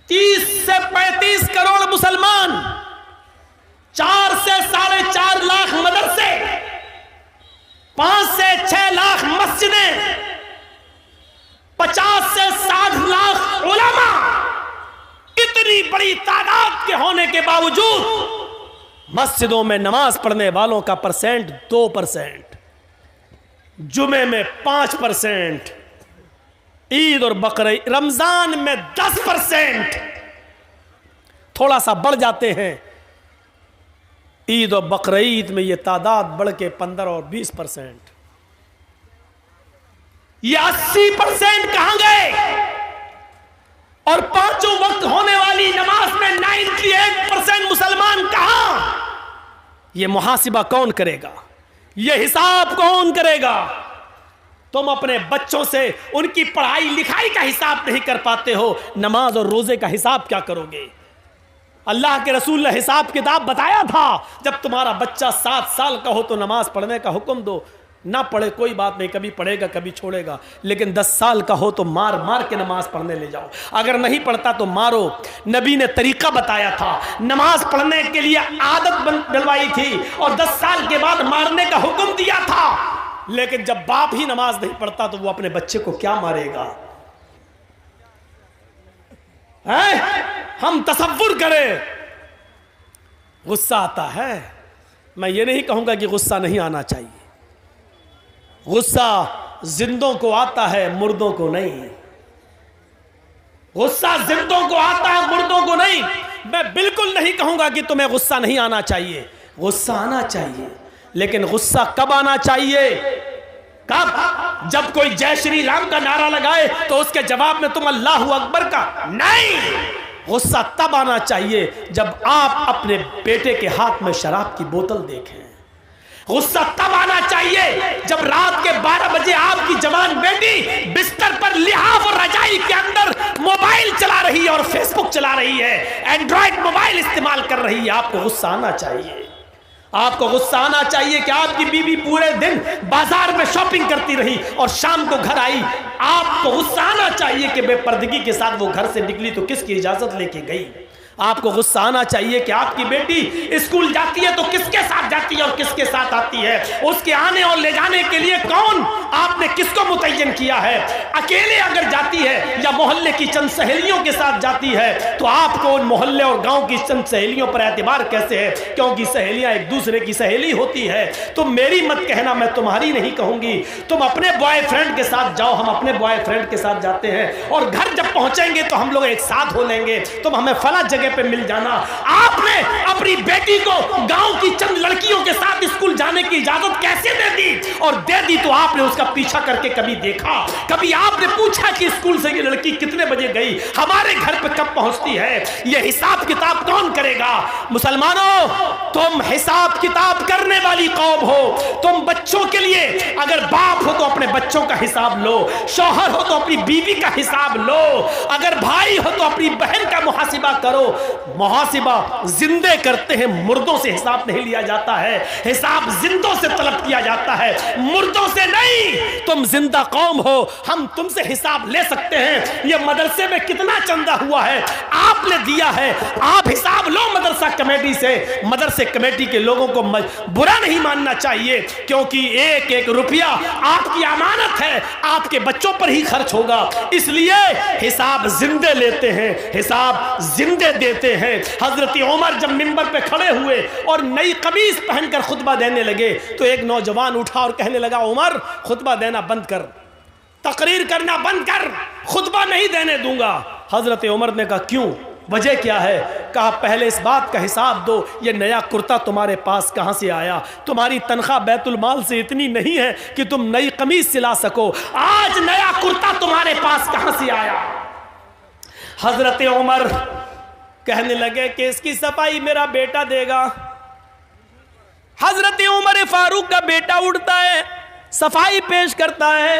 30 से 35 करोड़ मुसलमान, 4 से 4.5 लाख मदरसे, 5 से 6 लाख मस्जिदें, 50 से 60 लाख उलमा, इतनी बड़ी तादाद के होने के बावजूद मस्जिदों में नमाज पढ़ने वालों का परसेंट 2%, जुमे में 5%, ईद और बकरीद रमजान में 10%, थोड़ा सा बढ़ जाते हैं ईद और बकरीद में, ये तादाद बढ़ के 15 और 20%, ये 80% कहां गए? और 5 वक्त होने वाली नमाज में 98% मुसलमान कहां? ये मुहासिबा कौन करेगा? ये हिसाब कौन करेगा? तुम अपने बच्चों से उनकी पढ़ाई लिखाई का हिसाब नहीं कर पाते हो, नमाज और रोजे का हिसाब क्या करोगे? अल्लाह के रसूल ने हिसाब किताब बताया था, जब तुम्हारा बच्चा 7 साल का हो तो नमाज पढ़ने का हुक्म दो, ना पढ़े कोई बात नहीं, कभी पढ़ेगा कभी छोड़ेगा, लेकिन 10 साल का हो तो मार मार के नमाज पढ़ने ले जाओ, अगर नहीं पढ़ता तो मारो। नबी ने तरीका बताया था, नमाज पढ़ने के लिए आदत डलवाई थी और 10 साल के बाद मारने का हुक्म दिया था। लेकिन जब बाप ही नमाज नहीं पढ़ता तो वो अपने बच्चे को क्या मारेगा? हम तसव्वुर करें, गुस्सा आता है। मैं ये नहीं कहूंगा कि गुस्सा नहीं आना चाहिए, गुस्सा जिंदों को आता है, मुर्दों को नहीं। गुस्सा जिंदों को आता है, मुर्दों को नहीं। मैं बिल्कुल नहीं कहूंगा कि तुम्हें गुस्सा नहीं आना चाहिए, गुस्सा आना चाहिए, लेकिन गुस्सा कब आना चाहिए? कब? जब कोई जय श्री राम का नारा लगाए तो उसके जवाब में तुम अल्लाहु अकबर का नहीं। गुस्सा तब आना चाहिए जब आप अपने बेटे के हाथ में शराब की बोतल देखें। गुस्सा तब आना चाहिए जब रात के 12 बजे आपकी जवान बेटी बिस्तर पर लिहाफ और रजाई के अंदर मोबाइल चला रही है और फेसबुक चला रही है, एंड्रॉइड मोबाइल इस्तेमाल कर रही है। आपको गुस्सा आना चाहिए। आपको गुस्सा आना चाहिए कि आपकी बीवी पूरे दिन बाजार में शॉपिंग करती रही और शाम को घर आई। आपको गुस्सा आना चाहिए कि बेपर्दगी के साथ वो घर से निकली तो किसकी इजाजत लेके गई। आपको गुस्सा आना चाहिए कि आपकी बेटी स्कूल जाती है तो किसके साथ जाती है और किसके साथ आती है, उसके आने और ले जाने के लिए कौन, आपने किसको मुतय्यन किया है। अकेले अगर जाती है या मोहल्ले की चंद सहेलियों के साथ जाती है तो आपको उन मोहल्ले और गांव की चंद सहेलियों पर एतबार कैसे है? क्योंकि सहेलियां एक दूसरे की सहेली होती है। तो मेरी मत कहना, मैं तुम्हारी नहीं कहूंगी। तुम अपने बॉयफ्रेंड के साथ जाओ, हम अपने बॉयफ्रेंड के साथ जाते हैं और घर जब पहुंचेंगे तो हम लोग एक साथ हो लेंगे, तुम हमें फला जगह पे मिल जाना। आपने अपनी बेटी को गांव की चंद लड़कियों के साथ स्कूल जाने की इजाजत कैसे दे दी? और दे दी तो आपने उसका पीछा करके कभी देखा? कभी आपने पूछा कि स्कूल से ये लड़की कितने बजे गई, हमारे घर पे कब पहुंचती है? ये हिसाब किताब कौन करेगा? मुसलमानों, तुम हिसाब किताब करने वाली कौम हो। तुम बच्चों के लिए अगर बाप हो तो अपने बच्चों का हिसाब लो, शौहर हो तो अपनी बीवी का हिसाब लो, अगर भाई हो तो अपनी बहन का मुहासिबा करो। मुहासिबा जिंदे करते हैं, मुर्दों से हिसाब नहीं लिया जाता है। हिसाब जिंदों से तलब किया जाता है, मुर्दों से नहीं। तुम जिंदा कौम हो, हम तुमसे हिसाब ले सकते हैं। ये मदरसे में कितना चंदा हुआ है आपने दिया है, आप हिसाब लो मदरसा कमेटी से। मदरसे कमेटी के लोगों को बुरा नहीं मानना चाहिए, क्योंकि एक एक रुपया आपकी अमानत है, आपके बच्चों पर ही खर्च होगा। इसलिए हिसाब जिंदे लेते हैं, हिसाब जिंदे देते हैं। हजरत उमर जब मिंबर पे खड़े हुए और नई कमीज पहनकर खुतबा देने लगे तो एक नौजवान उठा और कहने लगा, उमर खुतबा देना बंद कर, तकरीर करना बंद कर, खुतबा नहीं देने दूंगा। हजरत उमर ने कहा, क्यों, वजह क्या है? कहा, पहले इस बात का हिसाब दो, ये नया कुर्ता तुम्हारे पास कहां से आया? तुम्हारी तनख्वाह बैतुल माल से इतनी नहीं है कि तुम नई कमीज सिला सको। आज नया कुर्ता तुम्हारे पास कहां से आया? हजरत उमर कहने लगे कि इसकी सफाई मेरा बेटा देगा। हजरत उमर फारूक का बेटा उठता है, सफाई पेश करता है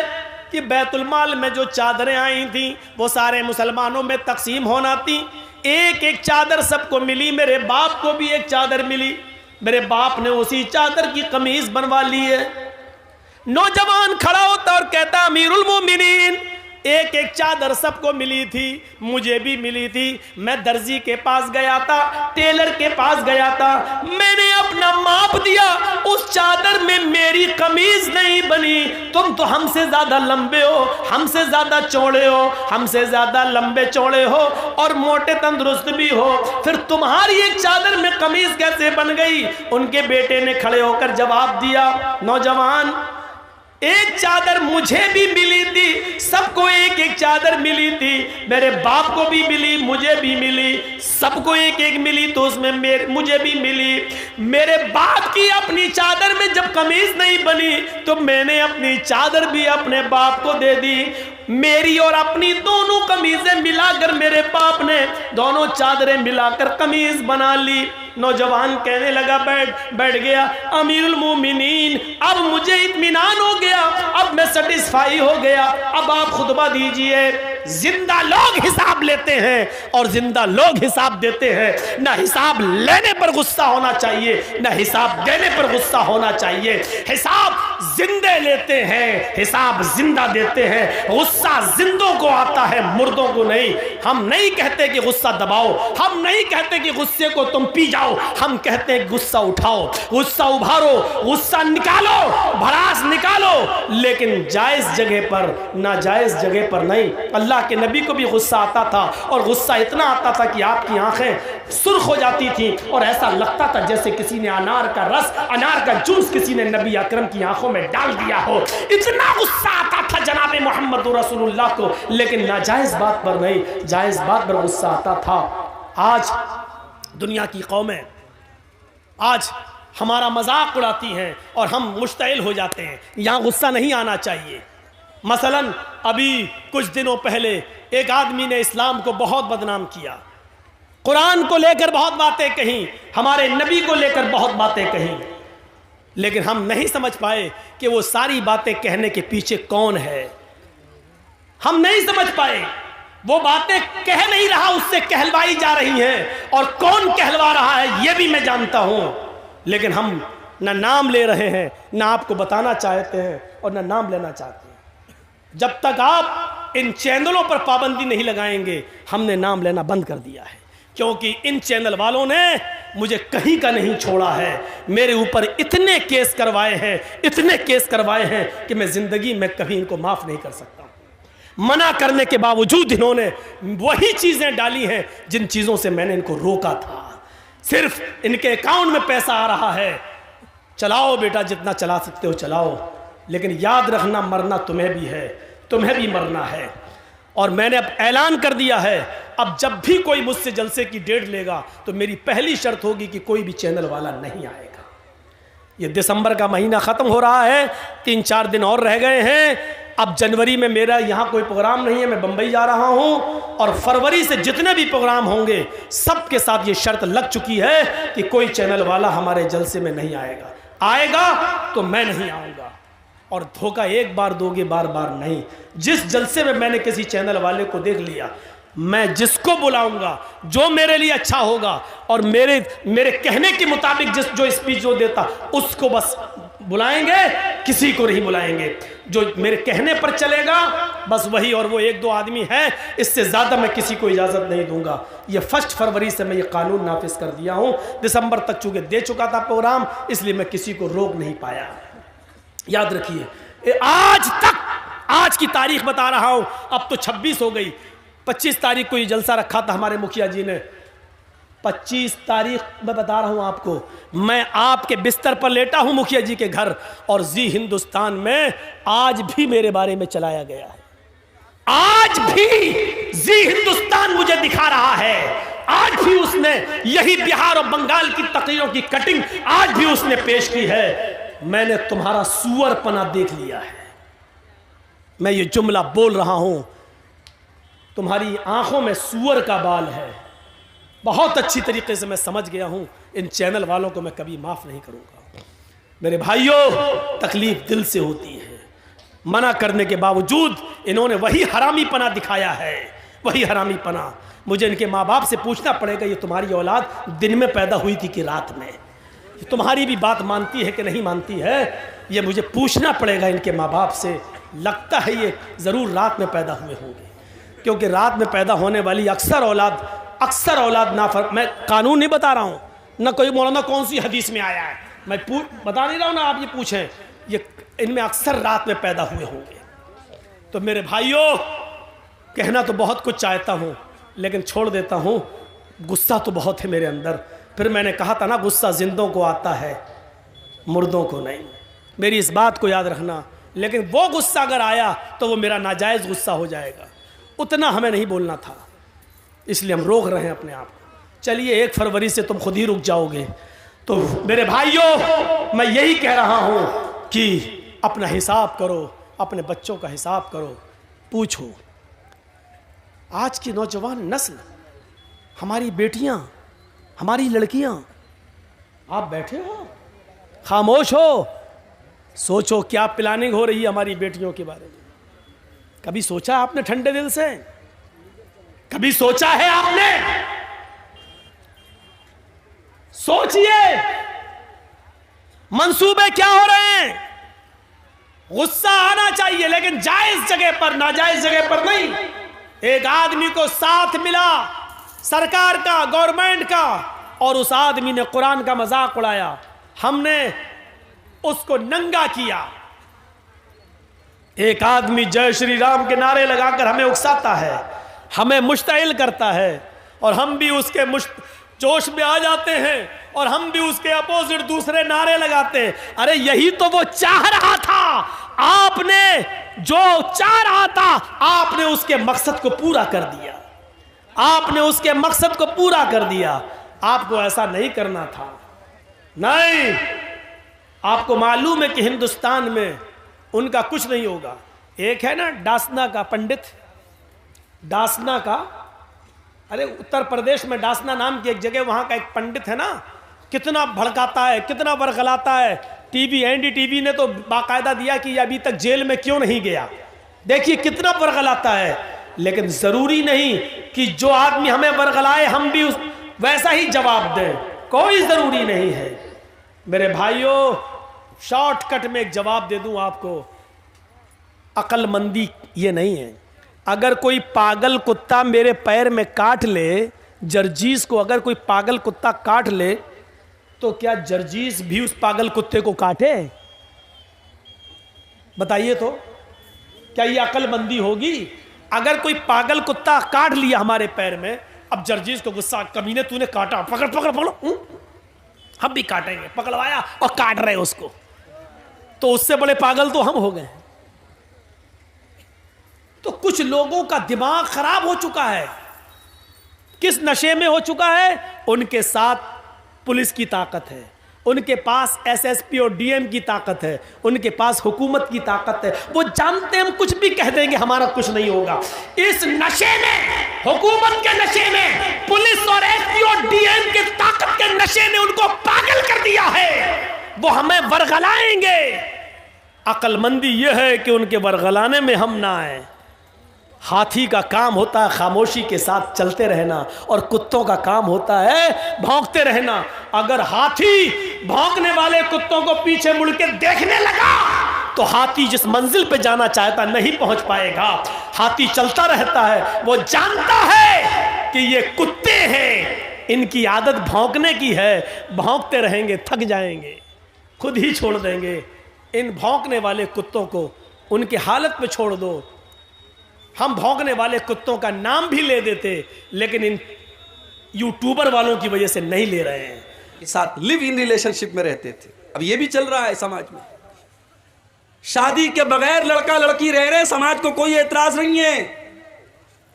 कि बैतुल माल में जो चादरें आई थी वो सारे मुसलमानों में तकसीम होना थी। एक एक चादर सबको मिली, मेरे बाप को भी एक चादर मिली, मेरे बाप ने उसी चादर की कमीज बनवा ली है। नौजवान खड़ा होता और कहता, अमीरुल मोमिनीन, एक एक चादर सबको मिली थी, मुझे भी मिली थी। मैं दर्जी के पास गया था, टेलर के पास गया था, मैंने अपना माप दिया, उस चादर में मेरी कमीज नहीं बनी। तुम तो हमसे ज्यादा लंबे हो, हमसे ज्यादा चौड़े हो, हमसे ज्यादा लंबे चौड़े हो और मोटे तंदुरुस्त भी हो, फिर तुम्हारी एक चादर में कमीज कैसे बन गई? उनके बेटे ने खड़े होकर जवाब दिया, नौजवान, एक चादर मुझे भी मिली थी, सबको एक एक चादर मिली थी, मेरे बाप को भी मिली, मुझे भी मिली, सबको एक एक मिली तो उसमें मुझे भी मिली। मेरे बाप की अपनी चादर में जब कमीज नहीं बनी तो मैंने अपनी चादर भी अपने बाप को दे दी। मेरी और अपनी दोनों कमीजें मिलाकर मेरे बाप ने दोनों चादरें मिलाकर कमीज बना ली। नौजवान कहने लगा, बैठ गया, अमीरुल मोमिनीन, अब मुझे इत्मीनान हो गया, अब मैं सेटिस्फाई हो गया, अब आप खुतबा दीजिए। जिंदा लोग हिसाब लेते हैं और जिंदा लोग हिसाब देते हैं। ना हिसाब लेने पर गुस्सा होना चाहिए, ना हिसाब देने पर गुस्सा होना चाहिए। हिसाब जिंदे लेते हैं, हिसाब जिंदा देते हैं। गुस्सा जिंदों को आता है, मुर्दों को नहीं। हम नहीं कहते कि गुस्सा दबाओ, हम नहीं कहते कि गुस्से को तुम पी जाओ, हम कहते हैं गुस्सा उठाओ, गुस्सा उभारो, गुस्सा निकालो, भड़ास निकालो, लेकिन जायज जगह पर, नाजायज जगह पर नहीं। अल्लाह के नबी को भी गुस्सा आता था और गुस्सा इतना आता था कि आपकी आंखें सुर्ख हो जाती थी और ऐसा लगता था जैसे किसी ने अनार का रस, अनार का जूस किसी ने नबी अकरम की आंखों में डाल दिया हो। इतना गुस्सा आता था जनाबे मोहम्मद रसूलुल्लाह को, लेकिन नाजायज बात पर नहीं, जायज बात पर गुस्सा आता था। आज दुनिया की कौमें आज हमारा मजाक उड़ाती हैं और हम मुश्तइल हो जाते हैं। यहाँ गुस्सा नहीं आना चाहिए। मसलन अभी कुछ दिनों पहले एक आदमी ने इस्लाम को बहुत बदनाम किया, कुरान को लेकर बहुत बातें कहीं, हमारे नबी को लेकर बहुत बातें कहीं, लेकिन हम नहीं समझ पाए कि वो सारी बातें कहने के पीछे कौन है। हम नहीं समझ पाए, वो बातें कह नहीं रहा, उससे कहलवाई जा रही हैं, और कौन कहलवा रहा है ये भी मैं जानता हूं, लेकिन हम ना नाम ले रहे हैं, ना आपको बताना चाहते हैं और ना नाम लेना चाहते हैं। जब तक आप इन चैनलों पर पाबंदी नहीं लगाएंगे, हमने नाम लेना बंद कर दिया है, क्योंकि इन चैनल वालों ने मुझे कहीं का नहीं छोड़ा है। मेरे ऊपर इतने केस करवाए हैं, इतने केस करवाए हैं कि मैं जिंदगी में कभी इनको माफ नहीं कर सकता। मना करने के बावजूद इन्होंने वही चीजें डाली हैं जिन चीजों से मैंने इनको रोका था। सिर्फ इनके अकाउंट में पैसा आ रहा है, चलाओ बेटा, जितना चला सकते हो चलाओ, लेकिन याद रखना मरना तुम्हें भी है, तुम्हें भी मरना है। और मैंने अब ऐलान कर दिया है, अब जब भी कोई मुझसे जलसे की डेट लेगा तो मेरी पहली शर्त होगी कि कोई भी चैनल वाला नहीं आएगा। ये दिसंबर का महीना ख़त्म हो रहा है, 3-4 दिन और रह गए हैं। अब जनवरी में मेरा यहाँ कोई प्रोग्राम नहीं है, मैं बम्बई जा रहा हूँ, और फरवरी से जितने भी प्रोग्राम होंगे सबके साथ ये शर्त लग चुकी है कि कोई चैनल वाला हमारे जलसे में नहीं आएगा। आएगा तो मैं नहीं आऊँगा। और धोखा एक बार दोगे, बार बार नहीं। जिस जलसे में मैंने किसी चैनल वाले को देख लिया, मैं जिसको बुलाऊंगा, जो मेरे लिए अच्छा होगा और मेरे कहने के मुताबिक जो स्पीच जो देता, उसको बस बुलाएंगे, किसी को नहीं बुलाएंगे। जो मेरे कहने पर चलेगा बस वही, और वो 1-2 आदमी है, इससे ज़्यादा मैं किसी को इजाज़त नहीं दूंगा। ये 1 फरवरी से मैं ये कानून नाफिज कर दिया हूँ। दिसंबर तक चूँकि दे चुका था प्रोग्राम, इसलिए मैं किसी को रोक नहीं पाया। याद रखिए, आज की तारीख बता रहा हूं, अब तो 26 हो गई। 25 तारीख को ये जलसा रखा था हमारे मुखिया जी ने। 25 तारीख मैं बता रहा हूं आपको, मैं आपके बिस्तर पर लेटा हूं मुखिया जी के घर, और जी हिंदुस्तान में आज भी मेरे बारे में चलाया गया है। आज भी जी हिंदुस्तान मुझे दिखा रहा है। आज भी उसने यही बिहार और बंगाल की तकरीरों की कटिंग आज भी उसने पेश की है। मैंने तुम्हारा सुअरपना देख लिया है। मैं ये जुमला बोल रहा हूं, तुम्हारी आंखों में सुअर का बाल है। बहुत अच्छी तरीके से मैं समझ गया हूं। इन चैनल वालों को मैं कभी माफ नहीं करूंगा। मेरे भाइयों, तकलीफ दिल से होती है। मना करने के बावजूद इन्होंने वही हरामीपना दिखाया है, वही हरामीपना। मुझे इनके माँ बाप से पूछना पड़ेगा, ये तुम्हारी औलाद दिन में पैदा हुई थी कि रात में? तुम्हारी भी बात मानती है कि नहीं मानती है? ये मुझे पूछना पड़ेगा इनके माँ बाप से। लगता है ये ज़रूर रात में पैदा हुए होंगे, क्योंकि रात में पैदा होने वाली अक्सर औलाद मैं कानून नहीं बता रहा हूँ, ना कोई मौलाना कौन सी हदीस में आया है, मैं बता नहीं रहा हूँ ना, आप ये पूछें, ये इनमें अक्सर रात में पैदा हुए होंगे। तो मेरे भाइयों, कहना तो बहुत कुछ चाहता हूँ लेकिन छोड़ देता हूँ, गुस्सा तो बहुत है मेरे अंदर। फिर मैंने कहा था ना, गुस्सा जिंदों को आता है, मुर्दों को नहीं। मेरी इस बात को याद रखना। लेकिन वो गुस्सा अगर आया तो वो मेरा नाजायज़ गुस्सा हो जाएगा। उतना हमें नहीं बोलना था, इसलिए हम रोक रहे हैं अपने आप को। चलिए 1 फरवरी से तुम खुद ही रुक जाओगे। तो मेरे भाइयों, मैं यही कह रहा हूँ कि अपना हिसाब करो, अपने बच्चों का हिसाब करो। पूछो, आज की नौजवान नस्ल, हमारी बेटियां, हमारी लड़कियां, आप बैठे हो, खामोश हो, सोचो क्या प्लानिंग हो रही है हमारी बेटियों के बारे में। कभी सोचा आपने ठंडे दिल से? कभी सोचा है आपने? सोचिए, मंसूबे क्या हो रहे हैं। गुस्सा आना चाहिए लेकिन जायज जगह पर, नाजायज जगह पर नहीं। एक आदमी को साथ मिला सरकार का, गवर्नमेंट का, और उस आदमी ने कुरान का मजाक उड़ाया, हमने उसको नंगा किया। एक आदमी जय श्री राम के नारे लगाकर हमें उकसाता है, हमें मुश्तइल करता है, और हम भी उसके जोश में आ जाते हैं और हम भी उसके अपोजिट दूसरे नारे लगाते हैं। अरे यही तो वो चाह रहा था, आपने जो चाह रहा था, आपने उसके मकसद को पूरा कर दिया, आपने उसके मकसद को पूरा कर दिया। आपको ऐसा नहीं करना था। नहीं, आपको मालूम है कि हिंदुस्तान में उनका कुछ नहीं होगा। एक है ना डासना का पंडित, डासना का, अरे उत्तर प्रदेश में डासना नाम की एक जगह, वहाँ का एक पंडित है ना, कितना भड़काता है, कितना बरगलाता है। टीवी, एनडीटीवी ने तो बाकायदा दिया कि अभी तक जेल में क्यों नहीं गया। देखिए कितना बरगलाता है। लेकिन ज़रूरी नहीं कि जो आदमी हमें बरगलाए हम भी वैसा ही जवाब दें, कोई ज़रूरी नहीं है। मेरे भाइयों, शॉर्टकट में एक जवाब दे दूं आपको, अक्लमंदी ये नहीं है। अगर कोई पागल कुत्ता मेरे पैर में काट ले, जर्जीस को अगर कोई पागल कुत्ता काट ले, तो क्या जर्जीस भी उस पागल कुत्ते को काटे? बताइए तो, क्या ये अक्लमंदी होगी? अगर कोई पागल कुत्ता काट लिया हमारे पैर में, अब जर्जीस को गुस्सा, कमीने तूने काटा, पकड़ पकड़ पकड़ो, हम भी काटेंगे, पकड़वाया और काट रहे उसको, तो उससे बड़े पागल तो हम हो गए। तो कुछ लोगों का दिमाग खराब हो चुका है। किस नशे में हो चुका है? उनके साथ पुलिस की ताकत है, उनके पास एसएसपी और डीएम की ताकत है, उनके पास हुकूमत की ताकत है। वो जानते हैं हम कुछ भी कह देंगे हमारा कुछ नहीं होगा। इस नशे में, हुकूमत के नशे में, पुलिस और एसपी और डीएम की ताकत के नशे ने उनको पागल कर दिया है। वो हमें वरगलाएंगे। अक्लमंदी यह है कि उनके वरगलाने में हम ना आए। हाथी का काम होता है खामोशी के साथ चलते रहना, और कुत्तों का काम होता है भौंकते रहना। अगर हाथी भौंकने वाले कुत्तों को पीछे मुड़ के देखने लगा तो हाथी जिस मंजिल पे जाना चाहता नहीं पहुंच पाएगा। हाथी चलता रहता है, वो जानता है कि ये कुत्ते हैं, इनकी आदत भौंकने की है, भौंकते रहेंगे, थक जाएंगे, खुद ही छोड़ देंगे। इन भौंकने वाले कुत्तों को उनके हालत में छोड़ दो। हम भौंकने वाले कुत्तों का नाम भी ले देते, लेकिन इन यूट्यूबर वालों की वजह से नहीं ले रहे हैं। के साथ लिव इन रिलेशनशिप में रहते थे। अब ये भी चल रहा है समाज में, शादी के बगैर लड़का लड़की रह रहे, समाज को कोई एतराज नहीं है,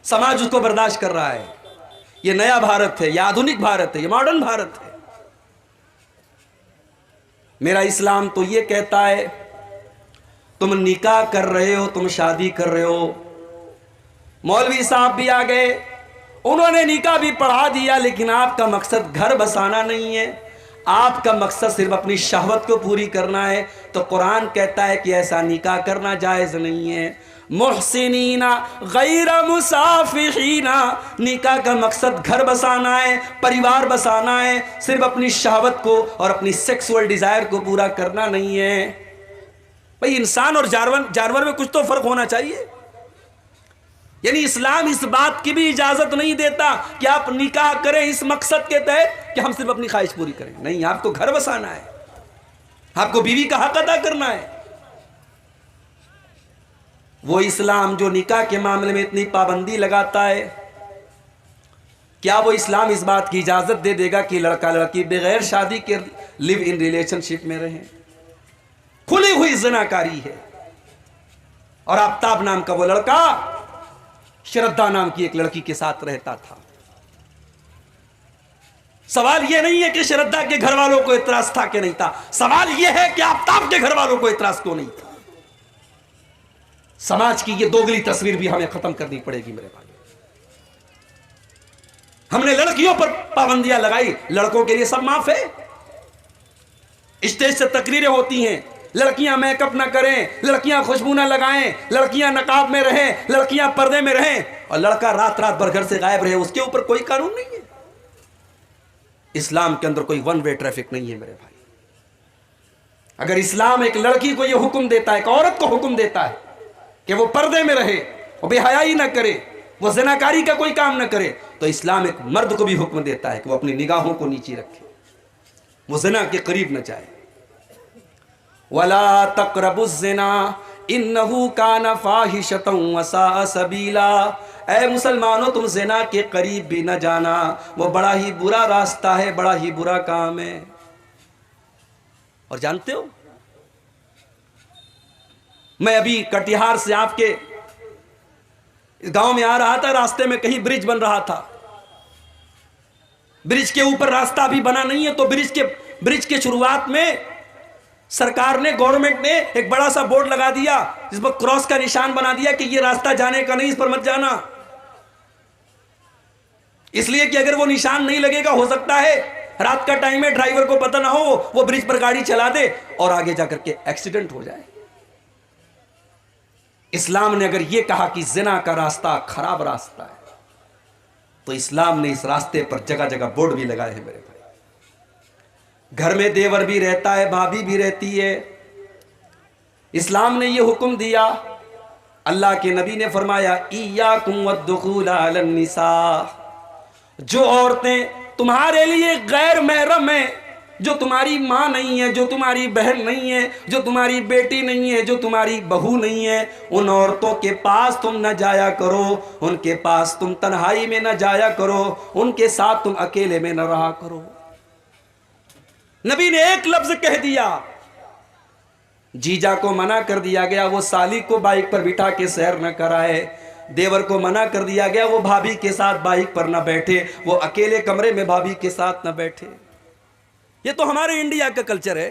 समाज उसको बर्दाश्त कर रहा है। ये नया भारत है, ये आधुनिक भारत है, ये मॉडर्न भारत है। मेरा इस्लाम तो ये कहता है, तुम निकाह कर रहे हो, तुम शादी कर रहे हो। मौलवी साहब भी आ गए, उन्होंने निकाह भी पढ़ा दिया, लेकिन आपका मकसद घर बसाना नहीं है, आपका मकसद सिर्फ अपनी शहवत को पूरी करना है। तो कुरान कहता है कि ऐसा निकाह करना जायज़ नहीं है। मुहसिनीना गैर मुसाफिहीना, निकाह का मकसद घर बसाना है, परिवार बसाना है, सिर्फ अपनी शहवत को और अपनी सेक्सुअल डिज़ायर को पूरा करना नहीं है। भाई इंसान और जानवर में कुछ तो फर्क होना चाहिए। यानी इस्लाम इस बात की भी इजाजत नहीं देता कि आप निकाह करें इस मकसद के तहत कि हम सिर्फ अपनी ख्वाहिश पूरी करें। नहीं, आपको घर बसाना है, आपको बीवी का हक अदा करना है। वो इस्लाम जो निकाह के मामले में इतनी पाबंदी लगाता है, क्या वो इस्लाम इस बात की इजाजत दे देगा कि लड़का लड़की बगैर शादी के लिव इन रिलेशनशिप में रहें? खुली हुई ज़िनाकारी है। और आफ्ताब नाम का वो लड़का श्रद्धा नाम की एक लड़की के साथ रहता था। सवाल यह नहीं है कि श्रद्धा के घर वालों को इतराज था कि नहीं था, सवाल यह है कि आफ्ताब के घर वालों को इतराज क्यों नहीं था। समाज की यह दोगली तस्वीर भी हमें खत्म करनी पड़ेगी मेरे भाई। हमने लड़कियों पर पाबंदियां लगाई, लड़कों के लिए सब माफ है। स्टेज से तकरीरें होती हैं, लड़कियां मेकअप ना करें, लड़कियां खुशबू ना लगाएं, लड़कियां नकाब में रहें, लड़कियां पर्दे में रहें, और लड़का रात रात भर घर से गायब रहे, उसके ऊपर कोई कानून नहीं है। इस्लाम के अंदर कोई वन वे ट्रैफिक नहीं है मेरे भाई। अगर इस्लाम एक लड़की को यह हुक्म देता है, एक औरत को हुक्म देता है कि वो पर्दे में रहे, वो बेहयाई ना करे, वो ज़िनाकारी का कोई काम ना करे, तो इस्लाम एक मर्द को भी हुक्म देता है कि वो अपनी निगाहों को नीचे रखे, वो ज़िना के करीब न जाए। वला तक़रबुज़्ज़िना इन्नहु काना फ़ाहिशतन वसाअ सबीला। ऐ मुसलमानों, तुम ज़िना के करीब भी न जाना, वो बड़ा ही बुरा रास्ता है, बड़ा ही बुरा काम है। और जानते हो, मैं अभी कटिहार से आपके गांव में आ रहा था, रास्ते में कहीं ब्रिज बन रहा था। ब्रिज के ऊपर रास्ता अभी बना नहीं है, तो ब्रिज के शुरुआत में सरकार ने, गवर्नमेंट ने एक बड़ा सा बोर्ड लगा दिया जिस पर क्रॉस का निशान बना दिया कि ये रास्ता जाने का नहीं, इस पर मत जाना। इसलिए कि अगर वो निशान नहीं लगेगा, हो सकता है रात का टाइम है, ड्राइवर को पता ना हो, वो ब्रिज पर गाड़ी चला दे और आगे जाकर के एक्सीडेंट हो जाए। इस्लाम ने अगर ये कहा कि जिना का रास्ता खराब रास्ता है, तो इस्लाम ने इस रास्ते पर जगह जगह बोर्ड भी लगाए हैं मेरे भाई। घर में देवर भी रहता है, भाभी भी रहती है। इस्लाम ने ये हुक्म दिया, अल्लाह के नबी ने फरमाया, इय्याकुम वद्दुखूल अलन निसा। जो औरतें तुम्हारे लिए गैर महरम हैं, जो तुम्हारी माँ नहीं है, जो तुम्हारी बहन नहीं है, जो तुम्हारी बेटी नहीं है, जो तुम्हारी बहू नहीं है, उन औरतों के पास तुम न जाया करो, उनके पास तुम तन्हाई में न जाया करो, उनके साथ तुम अकेले में न रहा करो। नबी ने एक लफ्ज कह दिया, जीजा को मना कर दिया गया वो साली को बाइक पर बिठा के सैर न कराए, देवर को मना कर दिया गया वो भाभी के साथ बाइक पर न बैठे, वो अकेले कमरे में भाभी के साथ न बैठे। ये तो हमारे इंडिया का कल्चर है,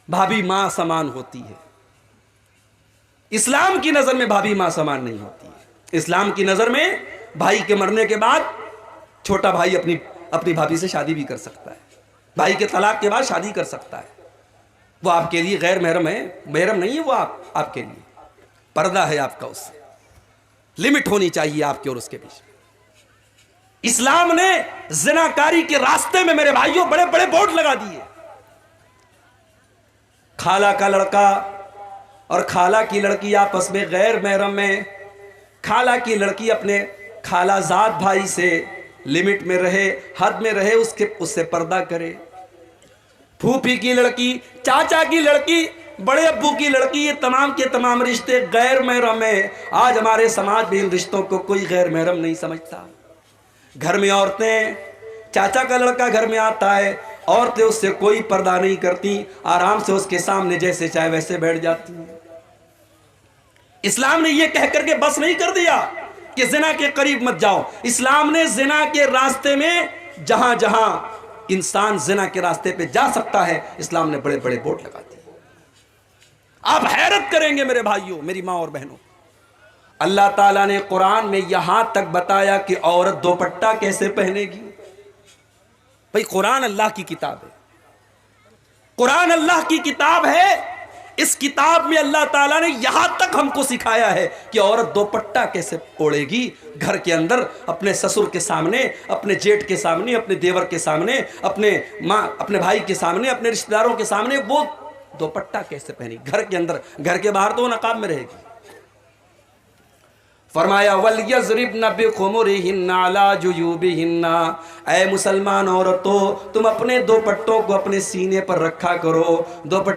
भाभी मां समान होती है। इस्लाम की नजर में भाभी मां समान नहीं होती है। इस्लाम की नजर में भाई के मरने के बाद छोटा भाई अपनी भाभी से शादी भी कर सकता है, भाई के तलाक के बाद शादी कर सकता है। वो आपके लिए गैर महरम है, महरम नहीं है वो, आपके लिए पर्दा है आपका, उससे लिमिट होनी चाहिए आपके और उसके बीच। इस्लाम ने ज़िनाकारी के रास्ते में मेरे भाइयों बड़े बड़े बोर्ड लगा दिए। खाला का लड़का और खाला की लड़की आपस में गैर महरम में, खाला की लड़की अपने खालाजाद भाई से लिमिट में रहे, हद में रहे, उससे पर्दा करे। फूफी की लड़की, चाचा की लड़की, बड़े अब्बू की लड़की, ये तमाम के तमाम रिश्ते गैर महरम है। आज हमारे समाज में इन रिश्तों को कोई गैर महरम नहीं समझता। घर में औरतें, चाचा का लड़का घर में आता है, औरतें उससे कोई पर्दा नहीं करती, आराम से उसके सामने जैसे चाहे वैसे बैठ जाती हैं। इस्लाम ने यह कह करके बस नहीं कर दिया कि जिना के करीब मत जाओ। इस्लाम ने जिना के रास्ते में जहां जहां इंसान जिना के रास्ते पे जा सकता है, इस्लाम ने बड़े बड़े बोर्ड लगा दिए। आप हैरत करेंगे मेरे भाइयों, मेरी मां और बहनों, अल्लाह ताला ने कुरान में यहां तक बताया कि औरत दोपट्टा कैसे पहनेगी। भाई कुरान अल्लाह की किताब है, कुरान अल्लाह की किताब है। इस किताब में अल्लाह ताला ने यहां तक हमको सिखाया है कि औरत दोपट्टा कैसे ओढ़ेगी घर के अंदर, अपने ससुर के सामने, अपने जेठ के सामने, अपने देवर के सामने, अपने माँ, अपने भाई के सामने, अपने रिश्तेदारों के सामने। वो दुपट्टा कैसे पहनी? घर के अंदर, घर के बाहर तो वो नकाब में रहेगी। फरमाया वल यज़रिबना बिखुमुरिहिन्ना अला जुयूबिहिन्ना, ऐ मुसलमान औरतों तुम अपने दुपट्टों को अपने सीने पर रखा करो। दुपट्टा